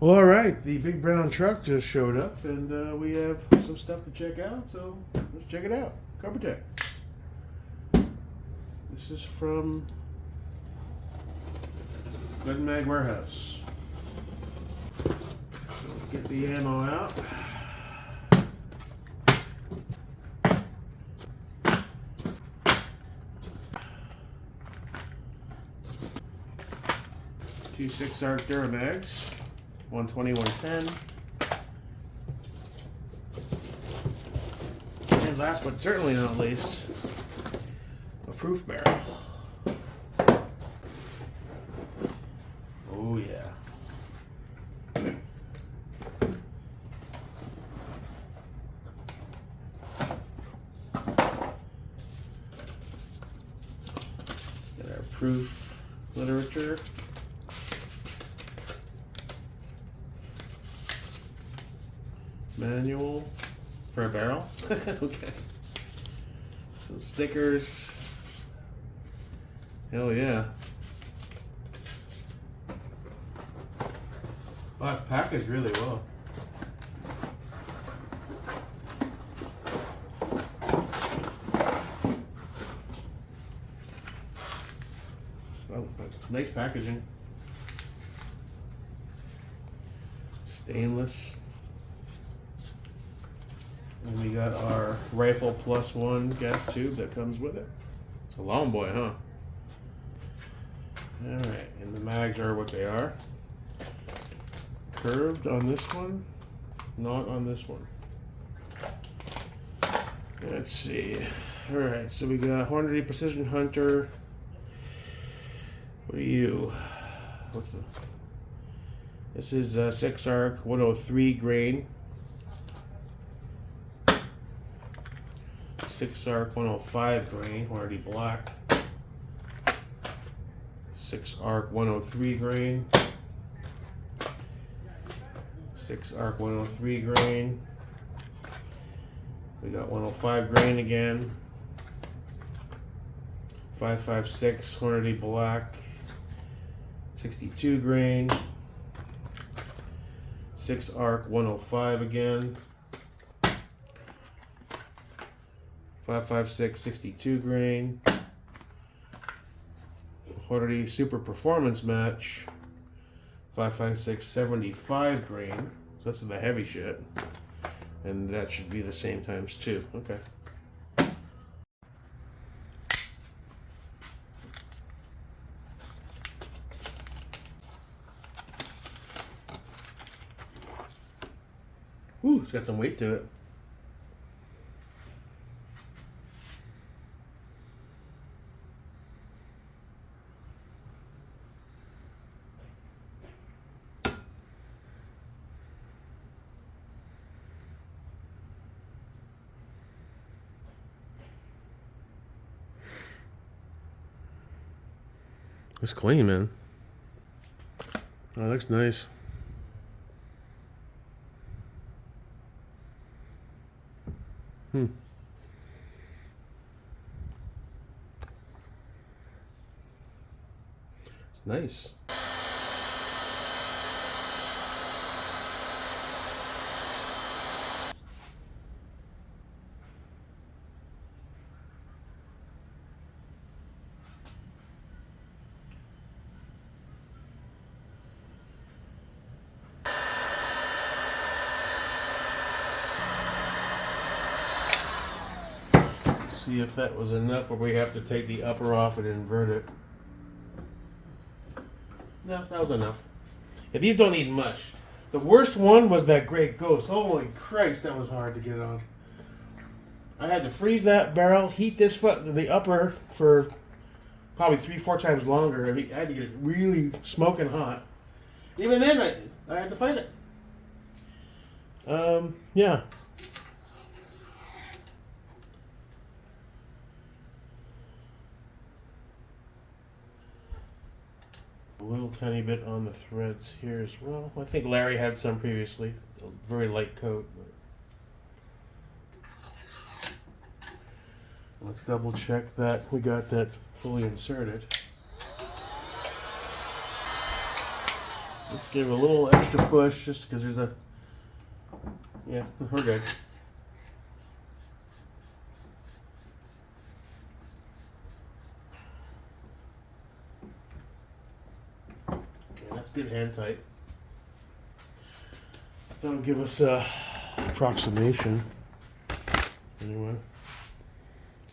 Well, all right, the big brown truck just showed up, and we have some stuff to check out, so let's check it out. Carpetech. This is from Good Mag Warehouse. Let's get the ammo out. Two 6-ARC Duramags. 120, 110. And last but certainly not least, a proof barrel. Oh yeah. Got our proof literature. Manual for a barrel. Okay. Some stickers. Hell yeah. Wow, it's packaged really well. Oh, nice packaging. Stainless. And we got our Rifle +1 gas tube that comes with it. It's a long boy, huh? Alright, and the mags are what they are. Curved on this one, not on this one. Let's see. Alright, so we got Hornady Precision Hunter. What are you? What's the... This is 6-ARC 103 grain. 6-ARC 105 grain, Hornady black. 6-ARC 103 grain. 6-ARC 103 grain. We got 105 grain again. 5.56 Hornady black. 62 grain. 6-ARC 105 again. 5.56 62 grain. Hornady Super Performance Match. 5.56 75 grain. So that's the heavy shit. And that should be the same times two. Okay. Ooh, it's got some weight to it. It's clean, man. Oh, it looks nice. It's nice. See if that was enough, or we have to take the upper off and invert it. No, that was enough. Yeah, these don't need much. The worst one was that Great Ghost. Holy Christ, that was hard to get on. I had to freeze that barrel, heat this the upper for probably 3-4 times longer. I had to get it really smoking hot. Even then, I had to fight it. Yeah. A little tiny bit on the threads here as well. I think Larry had some previously. A very light coat. Let's double check that we got that fully inserted. Let's give it a little extra push just because there's a... Yeah, we're good. Okay, that's good hand tight. That'll give us a approximation. Anyway.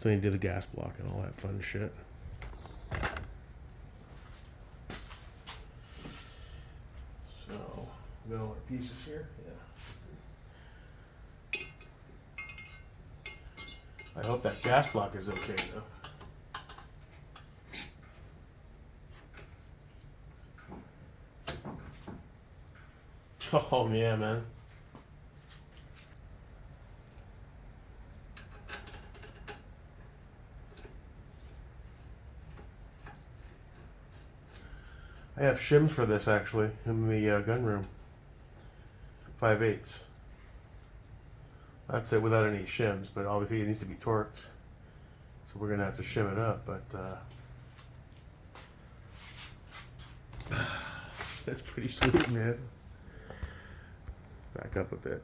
So you do the gas block and all that fun shit. So, we got all our pieces here. Yeah. I hope that gas block is okay though. Oh yeah, man. I have shims for this actually in the gun room. 5/8. That's it without any shims, but obviously it needs to be torqued. So we're gonna have to shim it up, but that's pretty sweet, man. Back up a bit.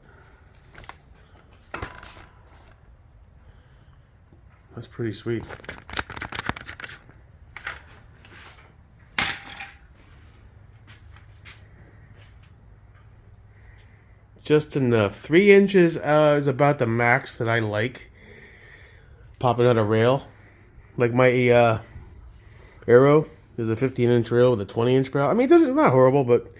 That's pretty sweet. Just enough. 3 inches is about the max that I like. Popping out a rail. Like my Arrow is a 15-inch rail with a 20-inch barrel. I mean, it's not horrible, but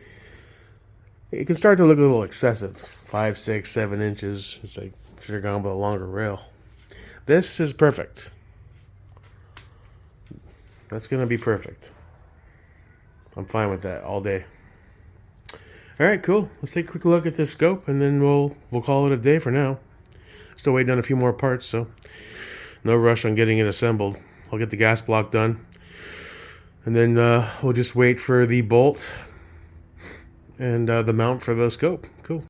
it can start to look a little excessive. 5, 6, 7 inches. It's like, should have gone with a longer rail. This is perfect. That's going to be perfect. I'm fine with that all day. All right, cool. Let's take a quick look at this scope, and then we'll call it a day for now. Still waiting on a few more parts, so no rush on getting it assembled. I'll get the gas block done, and then we'll just wait for the bolt and the mount for the scope. Cool.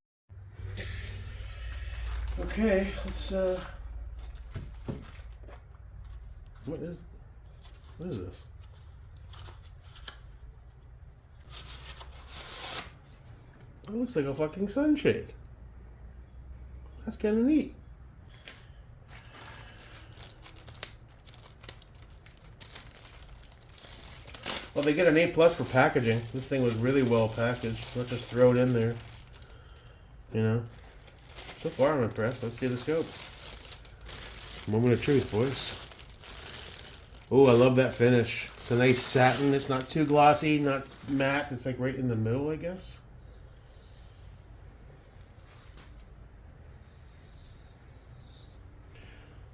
Okay, let's. What is this? It looks like a fucking sunshade. That's kind of neat. Well, they get an A+ for packaging. This thing was really well packaged. Not just throw it in there. You know. So far, I'm impressed. Let's see the scope. Moment of truth, boys. Oh, I love that finish. It's a nice satin. It's not too glossy, not matte. It's like right in the middle, I guess.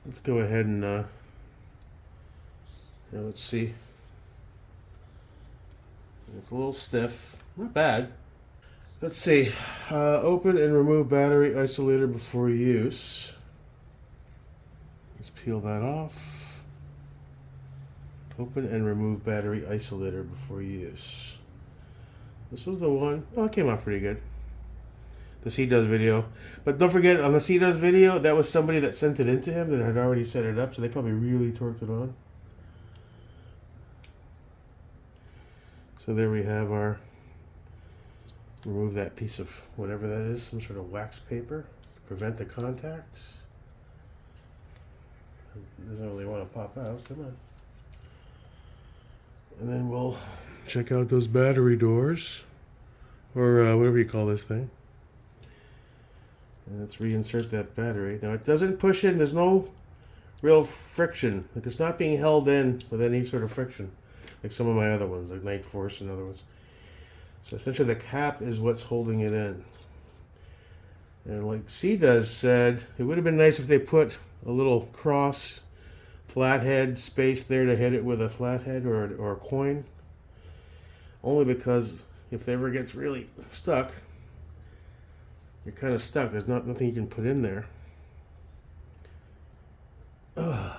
Let's go ahead and let's see. It's a little stiff, not bad. Let's see. Open and remove battery isolator before use. Let's peel that off. Open and remove battery isolator before use. This was the one. Oh, it came out pretty good. The C-Does video. But don't forget, on the C-Does video, that was somebody that sent it into him that had already set it up, so they probably really torqued it on. So there we have our... Remove that piece of whatever that is, some sort of wax paper to prevent the contact. It doesn't really want to pop out, come on. And then we'll check out those battery doors, or whatever you call this thing. And let's reinsert that battery. Now it doesn't push in, there's no real friction. Like it's not being held in with any sort of friction. Like some of my other ones, like Night Force and other ones. So essentially the cap is what's holding it in. And like C-Does said, it would have been nice if they put a little cross flathead space there to hit it with a flathead or a coin. Only because if it ever gets really stuck, you're kind of stuck. There's nothing you can put in there. Ugh.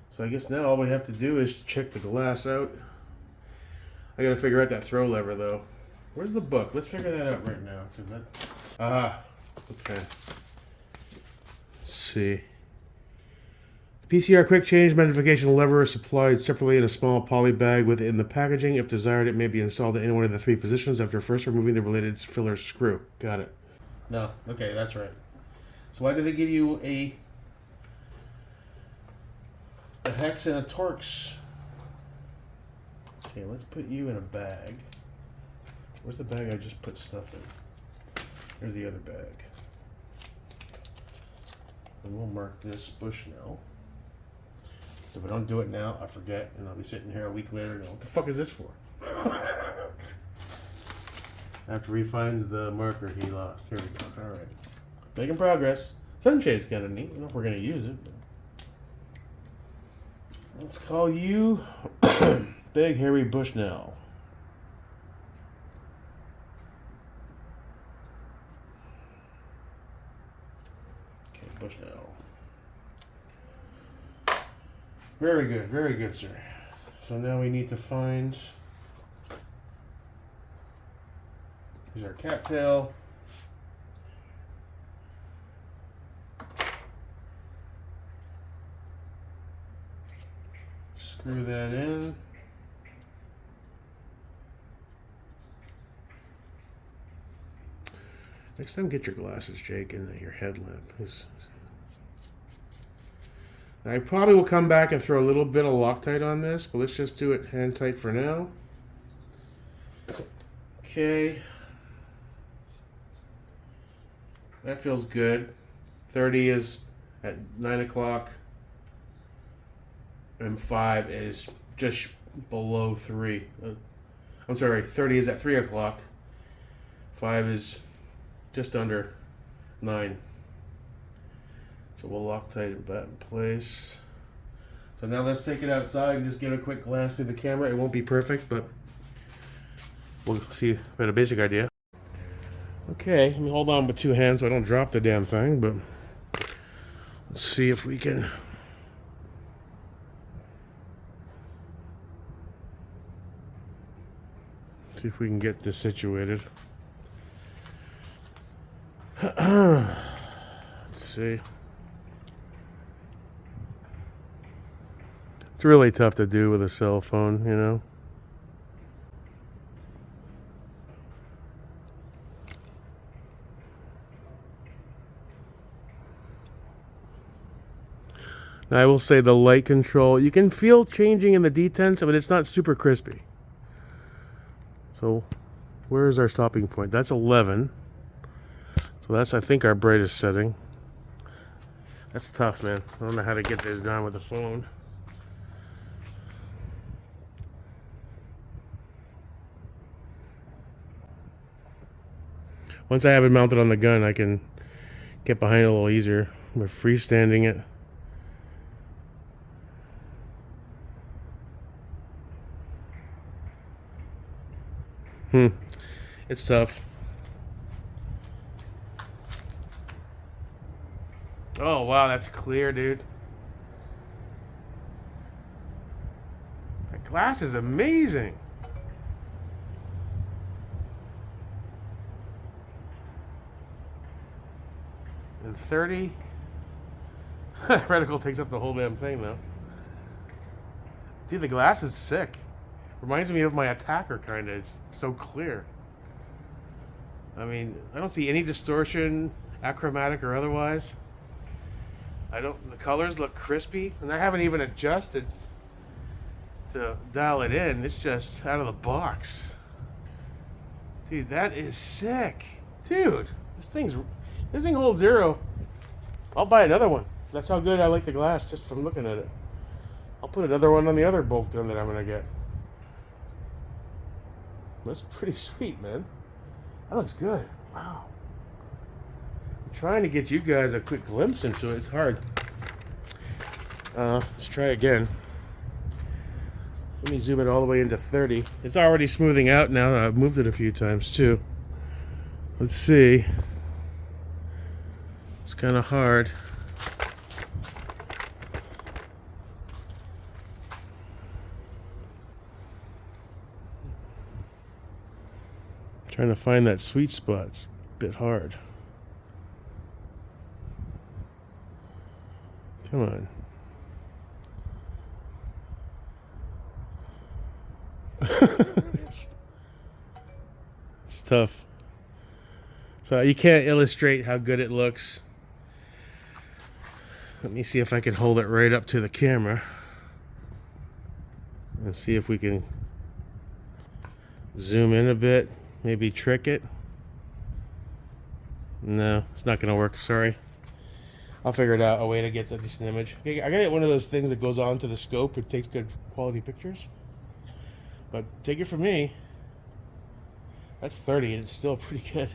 So I guess now all we have to do is check the glass out. I gotta figure out that throw lever though. Where's the book? Let's figure that out right now. Okay. Let's see. PCR quick change magnification lever is supplied separately in a small poly bag within the packaging. If desired, it may be installed in any one of the 3 positions after first removing the related filler screw. Got it. No, okay, that's right. So why do they give you a hex and a Torx? Okay, let's put you in a bag. Where's the bag I just put stuff in? Here's the other bag. And we'll mark this Bushnell. So if I don't do it now, I forget, and I'll be sitting here a week later and go, what the fuck is this for? After he finds the marker he lost. Here we go. Alright. Making progress. Sunshade's kind of neat. I don't know if we're going to use it. But let's call you Big Hairy Bushnell. Okay, Bushnell. Very good, sir. So now we need to find. Here's our cattail. Screw that in. Next time, get your glasses, Jake, and your headlamp. I probably will come back and throw a little bit of Loctite on this, but let's just do it hand tight for now. Okay. That feels good. 30 is at 9 o'clock. And 5 is just below 3. I'm sorry, 30 is at 3 o'clock. 5 is just under 9. So we'll Loctite that in place. So now let's take it outside and just give it a quick glance through the camera. It won't be perfect, but we'll see if we had a basic idea. Okay, let me hold on with 2 hands so I don't drop the damn thing, but let's see if we can. See if we can get this situated. Let's see. It's really tough to do with a cell phone, you know. Now, I will say the light control, you can feel changing in the detents, but it's not super crispy. So, where's our stopping point? That's 11. So that's, I think, our brightest setting. That's tough, man. I don't know how to get this done with the phone. Once I have it mounted on the gun, I can get behind it a little easier. We're freestanding it. It's tough. Oh, wow, that's clear, dude. That glass is amazing. And 30. Reticle takes up the whole damn thing, though. Dude, the glass is sick. Reminds me of my attacker, kind of. It's so clear. I mean, I don't see any distortion, achromatic or otherwise. The colors look crispy, and I haven't even adjusted to dial it in. It's just out of the box. Dude, that is sick. Dude, this thing holds 0. I'll buy another one. That's how good I like the glass just from looking at it. I'll put another one on the other bolt gun that I'm gonna get. That's pretty sweet, man. That looks good. Wow. I'm trying to get you guys a quick glimpse into it. It's hard. Let's try again. Let me zoom it all the way into 30. It's already smoothing out now. I've moved it a few times too. Let's see. It's kind of hard. Trying to find that sweet spot. It's a bit hard. Come on. It's tough. So you can't illustrate how good it looks. Let me see if I can hold it right up to the camera and see if we can zoom in a bit, maybe trick it. No, it's not gonna work, sorry. I'll figure it out, a way to get a decent image. Okay, I gotta get one of those things that goes onto the scope and takes good quality pictures. But take it from me, that's 30 and it's still pretty good.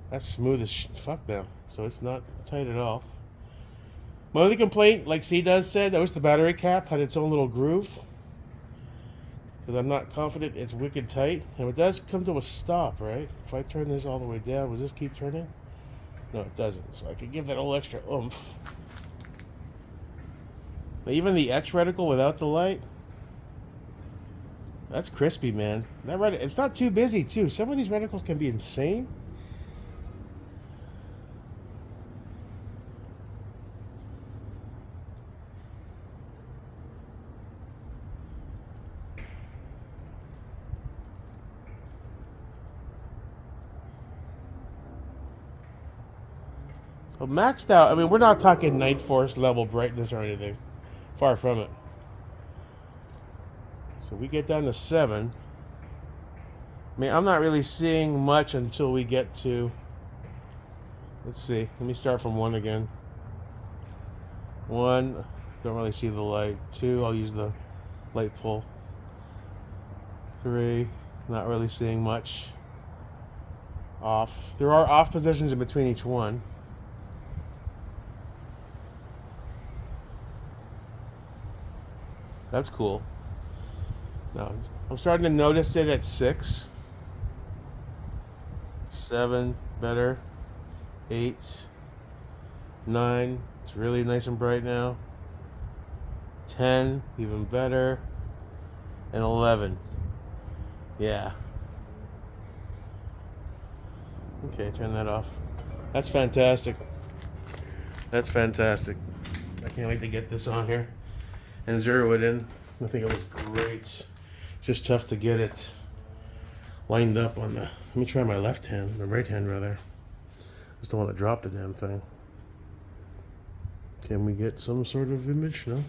That's smooth as fuck now, so it's not tight at all. My only complaint, like C does said, that was the battery cap had its own little groove. Because I'm not confident it's wicked tight. And it does come to a stop, right? If I turn this all the way down, does this keep turning? No, it doesn't. So I could give that a little extra oomph. But even the etch reticle without the light, that's crispy, man. It's not too busy, too. Some of these reticles can be insane. So maxed out, I mean, we're not talking Night Force level brightness or anything. Far from it. So we get down to 7. I mean, I'm not really seeing much until we get to... Let's see. Let me start from 1 again. 1, don't really see the light. 2, I'll use the light pull. 3, not really seeing much. Off. There are off positions in between each one. That's cool. Now, I'm starting to notice it at 6. 7, better. 8. 9, it's really nice and bright now. 10, even better. And 11. Yeah. Okay, turn that off. That's fantastic. That's fantastic. I can't wait to get this on here and zero it in. I think it was great. It's just tough to get it lined up on the... Let me try my left hand, my right hand rather. Just don't want to drop the damn thing. Can we get some sort of image? No?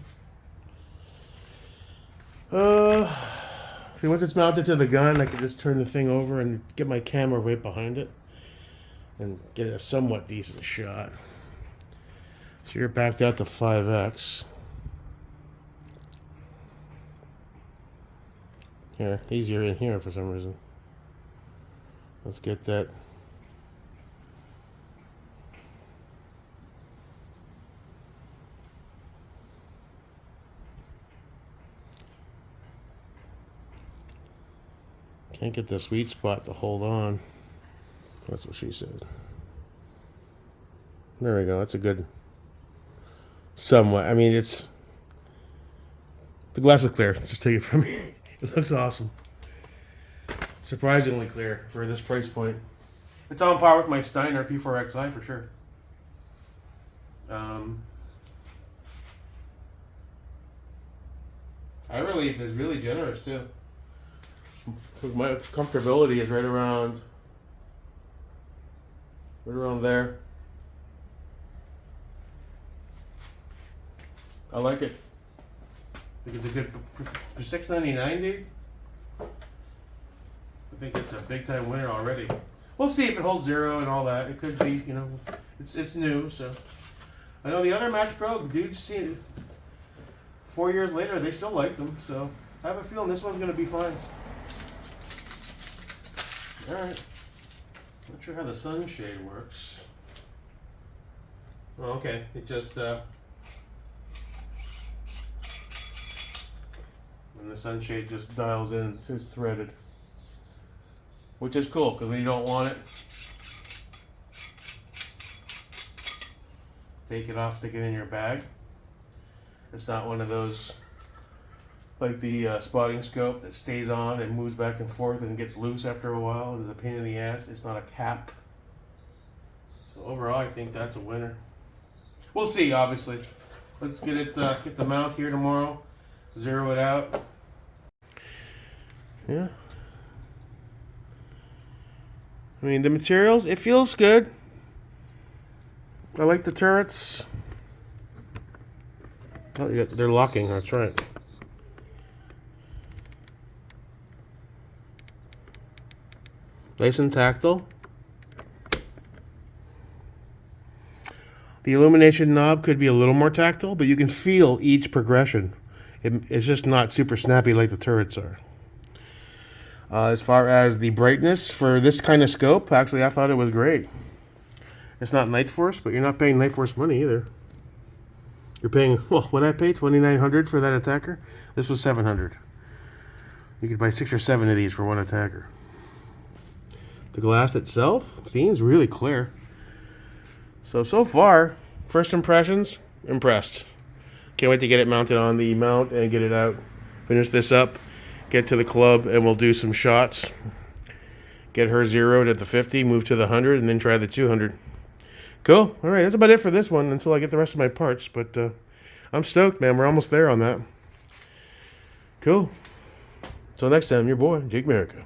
See, once it's mounted to the gun, I can just turn the thing over and get my camera right behind it and get a somewhat decent shot. So you're backed out to 5x. Here, easier in here for some reason. Let's get that. Can't get the sweet spot to hold on. That's what she said. There we go. That's a good... Somewhat. I mean, it's... The glass is clear. Just take it from me. It looks awesome. Surprisingly clear for this price point. It's on par with my Steiner P4XI for sure. I relief is really generous too. My comfortability is right around there. I like it. I think it's a good for $6.99, dude. I think it's a big time winner already. We'll see if it holds zero and all that. It could be, you know, it's new, so. I know the other Match Pro dudes seen it 4 years later, they still like them, so I have a feeling this one's gonna be fine. Alright. Not sure how the sunshade works. Oh, okay. It just and the sunshade just dials in. It's threaded, which is cool because when you don't want it, take it off, stick it in your bag. It's not one of those like the spotting scope that stays on and moves back and forth and gets loose after a while and is a pain in the ass. It's not a cap. So overall, I think that's a winner. We'll see, obviously. Let's get it, get the mount here tomorrow, zero it out. Yeah. I mean, the materials, it feels good. I like the turrets. Oh, yeah, they're locking, that's right. Nice and tactile. The illumination knob could be a little more tactile, but you can feel each progression. It's just not super snappy like the turrets are. As far as the brightness for this kind of scope, actually I thought it was great. It's not Night Force, but you're not paying Night Force money either. You're paying, well, what I pay, $2,900 for that attacker? This was $700. You could buy 6 or 7 of these for one attacker. The glass itself seems really clear. So far, first impressions, impressed. Can't wait to get it mounted on the mount and get it out. Finish this up, get to the club, and we'll do some shots. Get her zeroed at the 50, move to the 100, and then try the 200. Cool. All right, that's about it for this one until I get the rest of my parts. But I'm stoked, man. We're almost there on that. Cool. Until next time, your boy, Jake America.